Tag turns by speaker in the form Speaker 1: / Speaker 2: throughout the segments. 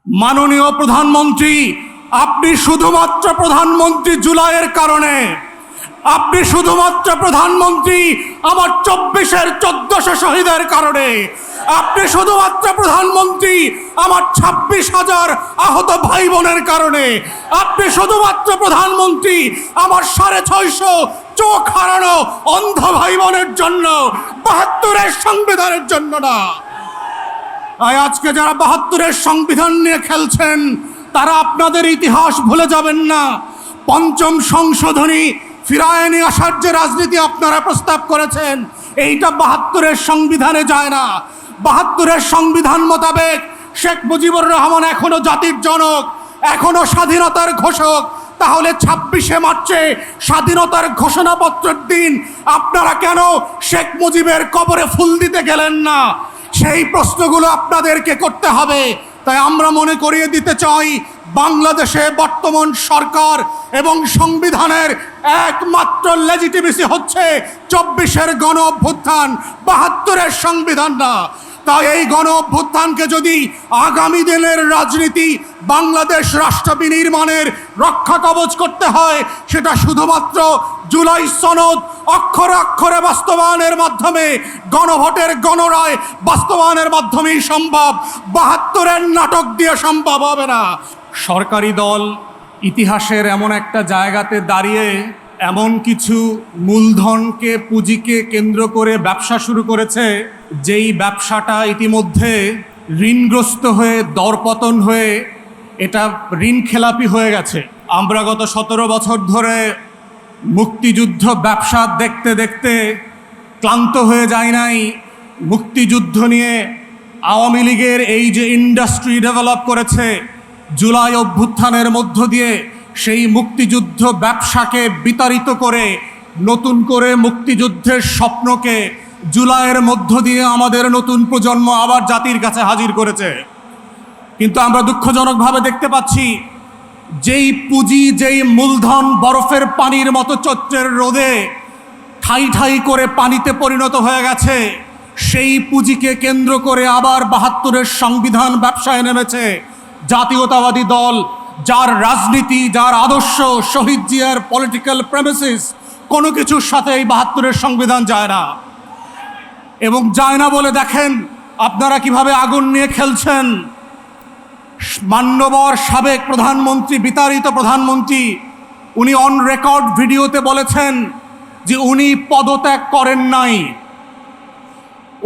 Speaker 1: মাননীয় প্রধানমন্ত্রী, আপনি শুধুমাত্র প্রধানমন্ত্রী জুলাইয়ের কারণে, আপনি শুধুমাত্র প্রধানমন্ত্রী আমার 24-এর 1400 শহীদের কারণে, আপনি শুধুমাত্র প্রধানমন্ত্রী আমার 26,000 আহত ভাই বোনের কারণে, আপনি শুধুমাত্র প্রধানমন্ত্রী আমার 650 চোখ হারানো অন্ধ ভাই বোনের জন্য, 72-এর সংবিধানের জন্য না। আজকে যারা 72-এর সংবিধান নিয়ে খেলছেন তারা আপনাদের ইতিহাস ভুলে যাবেন না। পঞ্চম সংশোধনী ফিরায় নিয়ে আসার যে রাজনীতি আপনারা প্রস্তাব করেছেন, এইটা 72-এর সংবিধানে যায় না। 72-এর সংবিধান মোতাবেক শেখ মুজিবুর রহমান এখনো জাতির জনক, এখনো স্বাধীনতার ঘোষক। তাহলে 26শে মার্চে স্বাধীনতার ঘোষণাপত্রের দিন আপনারা কেন শেখ মুজিবের কবরে ফুল দিতে গেলেন না? সেই প্রশ্নগুলো আপনাদেরকে করতে হবে। তাই আমরা মনে করিয়ে দিতে চাই, বাংলাদেশে বর্তমান সরকার এবং সংবিধানের একমাত্র লেজিটিমেসি হচ্ছে 24-এর গণ অভ্যুত্থান, 72-এর সংবিধান না। তাই এই গণ অভ্যুত্থানকে যদি আগামী দিনের রাজনীতি বাংলাদেশ রাষ্ট্র বিনির্মাণের রক্ষা কবচ করতে হয়, সেটা শুধুমাত্র জুলাই সনদ অক্ষরে অক্ষরে বাস্তবায়নের মাধ্যমে, গণভোটের গণরায় বাস্তবায়নের মাধ্যমেই সম্ভব। 72-এর নাটক দিয়ে সম্ভব হবে না। সরকারি দল ইতিহাসের এমন একটা জায়গাতে দাঁড়িয়ে এমন কিছু মূলধনকে, পুঁজিকে কেন্দ্র করে ব্যবসা শুরু করেছে, যেই ব্যবসাটা ইতিমধ্যে ঋণগ্রস্ত হয়ে, দরপতন হয়ে, এটা ঋণ খেলাপি হয়ে গেছে। আমরা গত 17 বছর ধরে মুক্তিযুদ্ধ ব্যবসা দেখতে দেখতে ক্লান্ত হয়ে যায় নাই। মুক্তিযুদ্ধ নিয়ে আওয়ামী লীগের এই যে ইন্ডাস্ট্রি ডেভেলপ করেছে, জুলাই অভ্যুত্থানের মধ্য দিয়ে সেই মুক্তিযুদ্ধ ব্যবসাকে বিতাড়িত করে নতুন করে মুক্তিযুদ্ধের স্বপ্নকে জুলাইয়ের মধ্য দিয়ে আমাদের নতুন প্রজন্ম আবার জাতির কাছে হাজির করেছে। কিন্তু আমরা দুঃখজনকভাবে দেখতে পাচ্ছি, যেই পুঁজি, যেই মূলধন বরফের পানির মতো চৈত্রের রোদে ঠাই ঠাই করে পানিতে পরিণত হয়ে গেছে, সেই পুঁজিকে কেন্দ্র করে আবার 72-এর সংবিধান ব্যবসায় নেমেছে জাতীয়তাবাদী দল, যার রাজনীতি, যার আদর্শ শহীদ জিয়ার পলিটিক্যাল প্রেমিসিস কোনো কিছুর সাথে এই 72-এর সংবিধান যায় না। এবং যায় না বলে দেখেন আপনারা কিভাবে আগুন নিয়ে খেলছেন। মান্যবর সাবেক প্রধানমন্ত্রী, বিতাড়িত প্রধানমন্ত্রী, উনি অন রেকর্ড ভিডিওতে বলেছেন যে উনি পদত্যাগ করেন নাই।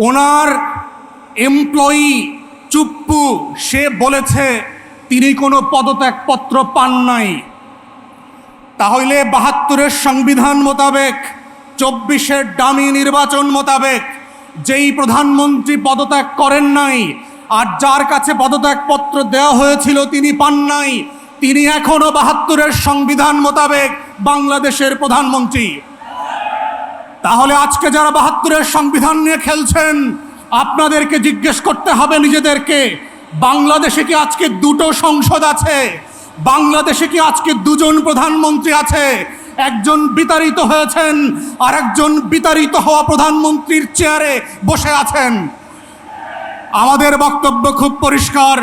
Speaker 1: ওনার এমপ্লয়ি চুপ্পু, সে বলেছে তিনি কোনো পদত্যাগপত্র পান নাই। তাহলে 72-এর সংবিধান মোতাবেক, 24-এর ডামি নির্বাচন মোতাবেক যেই প্রধানমন্ত্রী পদত্যাগ করেন নাই আর যার কাছে পদত্যাগপত্র দেওয়া হয়েছিল তিনি পান নাই, তিনি এখনো 72-এর সংবিধান মোতাবেক বাংলাদেশের প্রধানমন্ত্রী। তাহলে আজকে যারা 72-এর সংবিধান নিয়ে খেলছেন, আপনাদেরকে জিজ্ঞেস করতে হবে নিজেদেরকে, বাংলাদেশে কি আজকে 2টো সংসদ আছে? বাংলাদেশে কি আজকে 2জন প্রধানমন্ত্রী আছে? একজন বিতাড়িত হয়েছেন আর একজন বিতাড়িত হওয়া প্রধানমন্ত্রীর চেয়ারে বসে আছেন। আমাদের বক্তব্য খুব পরিষ্কার,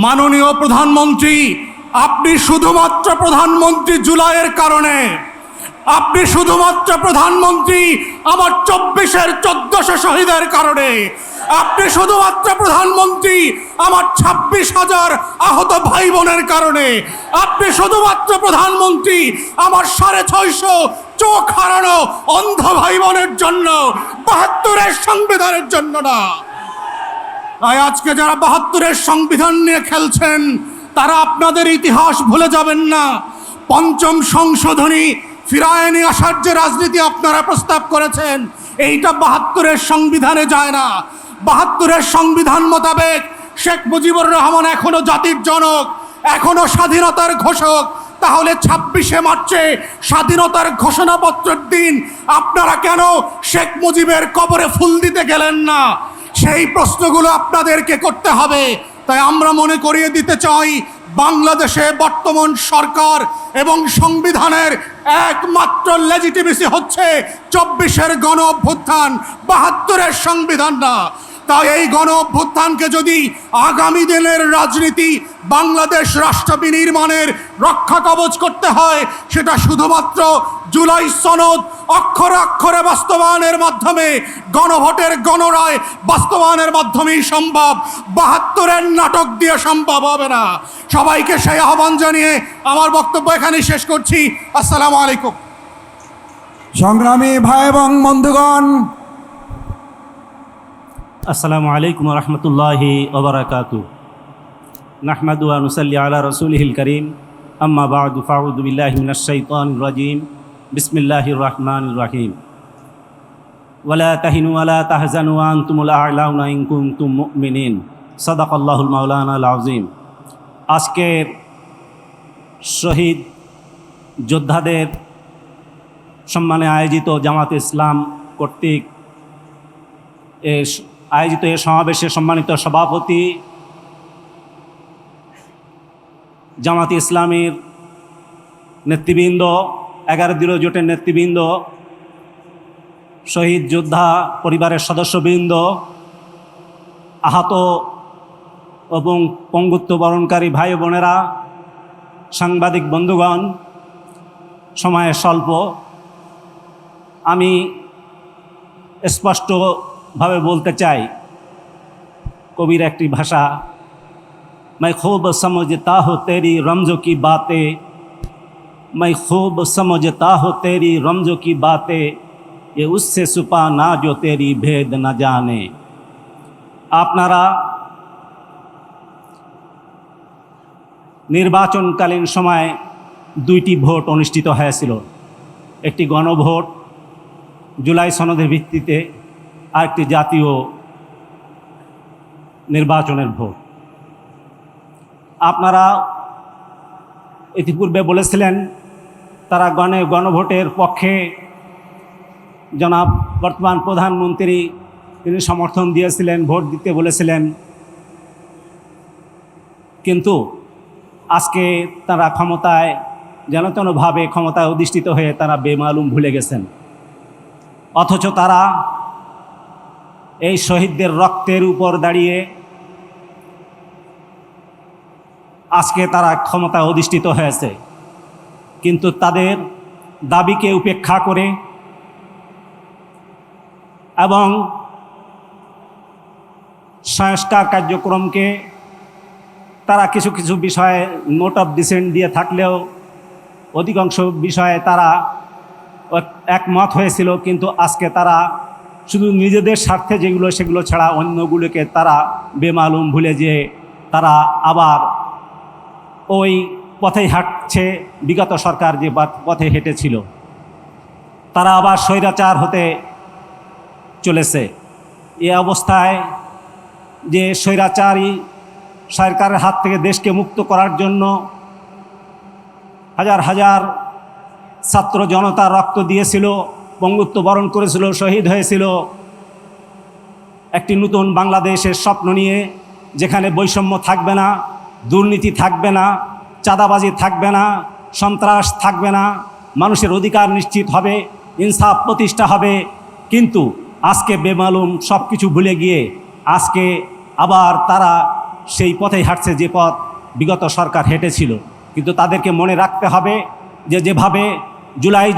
Speaker 1: মাননীয় প্রধানমন্ত্রী, আপনি শুধুমাত্র প্রধানমন্ত্রী জুলাইয়ের কারণে, আপনি শুধুমাত্র প্রধানমন্ত্রী আমার 24-এর 1400 শহীদের কারণে, আপনি শুধুমাত্র প্রধানমন্ত্রী আমার 26,000 আহত ভাই বোনের কারণে, আপনি শুধুমাত্র প্রধানমন্ত্রী আমার 650 চোখ হারানো অন্ধ ভাই বোনের জন্য, 72-এর সংবিধানের জন্য না। আজকে যারা 72-এর সংবিধান নিয়ে খেলছেন তারা আপনাদের ইতিহাস ভুলে যাবেন না। পঞ্চম সংশোধনী ফিরায় নিয়ে আসার যে রাজনীতি আপনারা প্রস্তাব করেছেন, এইটা 72-এর সংবিধানে যায় না। 72-এর সংবিধান মোতাবেক শেখ মুজিবুর রহমান এখনো জাতির জনক, এখনো স্বাধীনতার ঘোষক। তাহলে 26শে মার্চে স্বাধীনতার ঘোষণাপত্রের দিন আপনারা কেন শেখ মুজিবের কবরে ফুল দিতে গেলেন না? সেই প্রশ্নগুলো আপনাদেরকে করতে হবে। তাই আমরা মনে করিয়ে দিতে চাই, বাংলাদেশে বর্তমান সরকার এবং সংবিধানের একমাত্র লেজিটিমেসি হচ্ছে 24-এর গণ অভ্যুত্থান, 72-এর সংবিধান না। তাই এই গণ অভ্যুত্থানকে যদি আগামী দিনের রাজনীতি বাংলাদেশ রাষ্ট্র বিনির্মাণের রক্ষা কবচ করতে হয়, সেটা শুধুমাত্র জুলাই সনদ অক্ষরে অক্ষরে বাস্তবায়নের মাধ্যমে, গণভোটের গণরায় বাস্তবায়নের মাধ্যমেই সম্ভব। ৭২-এর নাটক দিয়ে সম্ভব হবে না। সবাইকে সেই আহ্বান জানিয়ে আমার বক্তব্য এখানেই শেষ করছি। আসসালামু আলাইকুম।
Speaker 2: সংগ্রামী ভাই এবং বন্ধুগণ,
Speaker 3: আসসালামু আলাইকুম রহমতুল্লাহি ওবারাকাতু। নাহমাদু ওয়া নুসাল্লি আলা রাসূলিহিল কারীম, আম্মা বা'দু, ফাউযু বিল্লাহি মিনাশ শাইতানির রাজীম, বিসমিল্লাহির রহমানির রহিম। ওয়ালা তাহিনু ওয়ালা তাহজানু ওয়া আনতুমুল আ'লাউনা ইন কুনতুম মুমিনিন। সাদাকাল্লাহুল মাওলানাল আযীম। আজকের শহীদ যোদ্ধাদের সম্মানে আয়োজিত জামাত ইসলাম কর্তৃক আয়োজিত এ সমাবেশে সম্মানিত সভাপতি, জামাত ইসলামীর নেতৃবৃন্দ, 11 দলীয় জোটের নেতৃবৃন্দ, শহীদ যোদ্ধা পরিবারের সদস্যবৃন্দ, আহত এবং পঙ্গুত্ব বরণকারী ভাই বোনেরা, সাংবাদিক বন্ধুগণ, সময় স্বল্প, আমি স্পষ্টভাবে বলতে চাই, কবির একটি ভাষা, मैं खूब समझता हूँ तेरी रमज़ों की बातें, मैं खूब समझता हूँ तेरी रमज़ों की बातें, ये उससे छुपा ना जो तेरी भेद न जाने। আপনারা নির্বাচনকালীন সময় 2টি ভোট অনুষ্ঠিত হয়েছিল। একটি গণভোট জুলাই সনদের ভিত্তিতে, আর একটি জাতীয় নির্বাচনের ভোট। আপনারা ইতিপূর্বে বলেছিলেন তারা গণভোটের পক্ষে। জনাব বর্তমান প্রধানমন্ত্রী তিনি সমর্থন দিয়েছিলেন, ভোট দিতে বলেছিলেন, কিন্তু আজকে তারা ক্ষমতায় যেন তেনভাবে ক্ষমতায় অধিষ্ঠিত হয়ে তারা বেমালুম ভুলে গেছেন। অথচ তারা এই শহীদদের রক্তের উপর দাঁড়িয়ে আজকে তারা ক্ষমতায় অধিষ্ঠিত হয়েছে, কিন্তু তাদের দাবিকে উপেক্ষা করে এবং সংস্কার কার্যক্রমকে তারা কিছু কিছু বিষয়ে নোট অফ ডিসেন্ট দিয়ে থাকলেও অধিকাংশ বিষয়ে তারা একমত হয়েছিল। কিন্তু আজকে তারা শুধু নিজেদের স্বার্থে যেগুলো সেগুলো ছাড়া অন্যগুলোকে তারা বেমালুম ভুলে যেয়ে তারা আবার ওই পথেই হাঁটছে বিগত সরকার যে পথে হেঁটেছিল। তারা আবার স্বৈরাচার হতে চলেছে। এ অবস্থায় যে স্বৈরাচারী সরকারের হাত থেকে দেশকে মুক্ত করার জন্য হাজার হাজার ছাত্র জনতা রক্ত দিয়েছিল, পঙ্গুত্ব বরণ করেছিল, শহীদ হয়েছিল, একটি নতুন বাংলাদেশের স্বপ্ন নিয়ে, যেখানে বৈষম্য থাকবে না, দুর্নীতি থাকবে না, চাঁদাবাজি থাকবে না, সন্ত্রাস থাকবে না, মানুষের অধিকার নিশ্চিত হবে, ইনসাফ প্রতিষ্ঠা হবে। কিন্তু আজকে বেমালুম সব কিছু ভুলে গিয়ে আজকে আবার তারা সেই পথেই হাঁটছে যে পথ বিগত সরকার হেঁটেছিল। কিন্তু তাদেরকে মনে রাখতে হবে যে যেভাবে জুলাই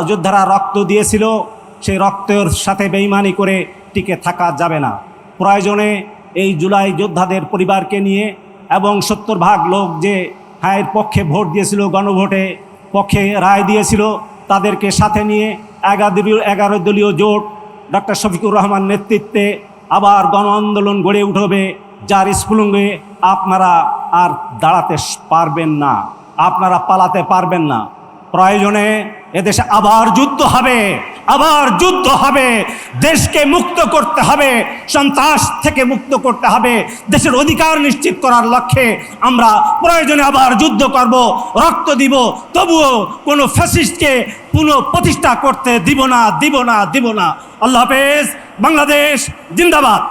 Speaker 3: যোদ্ধারা রক্ত দিয়েছিল, সেই রক্তের সাথে বেইমানি করে টিকে থাকা যাবে না। প্রয়োজনে এই জুলাই যোদ্ধাদের পরিবারকে নিয়ে এবং 70% লোক যে এর পক্ষে ভোট দিয়েছিল, গণভোটে পক্ষে রায় দিয়েছিল, তাদেরকে সাথে নিয়ে 11 দলীয় জোট ডক্টর শফিকুর রহমান নেতৃত্বে আবার গণ আন্দোলন গড়ে উঠবে, যার স্ফুলিঙ্গে আপনারা আর দাঁড়াতে পারবেন না, আপনারা পালাতে পারবেন না। প্রয়োজনে এদেশে আবার যুদ্ধ হবে, আবার যুদ্ধ হবে। দেশকে মুক্ত করতে হবে, সন্ত্রাস থেকে মুক্ত করতে হবে, দেশের অধিকার নিশ্চিত করার লক্ষ্যে আমরা প্রয়োজনে আবার যুদ্ধ করব, রক্ত দিব, তবুও কোনো ফ্যাসিস্টকে পুনঃপ্রতিষ্ঠা করতে দিব না, দিব না, দিব না। আল্লাহ হাফেজ। বাংলাদেশ জিন্দাবাদ।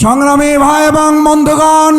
Speaker 2: সংগ্রামী ভাই এবং বন্ধুগণ,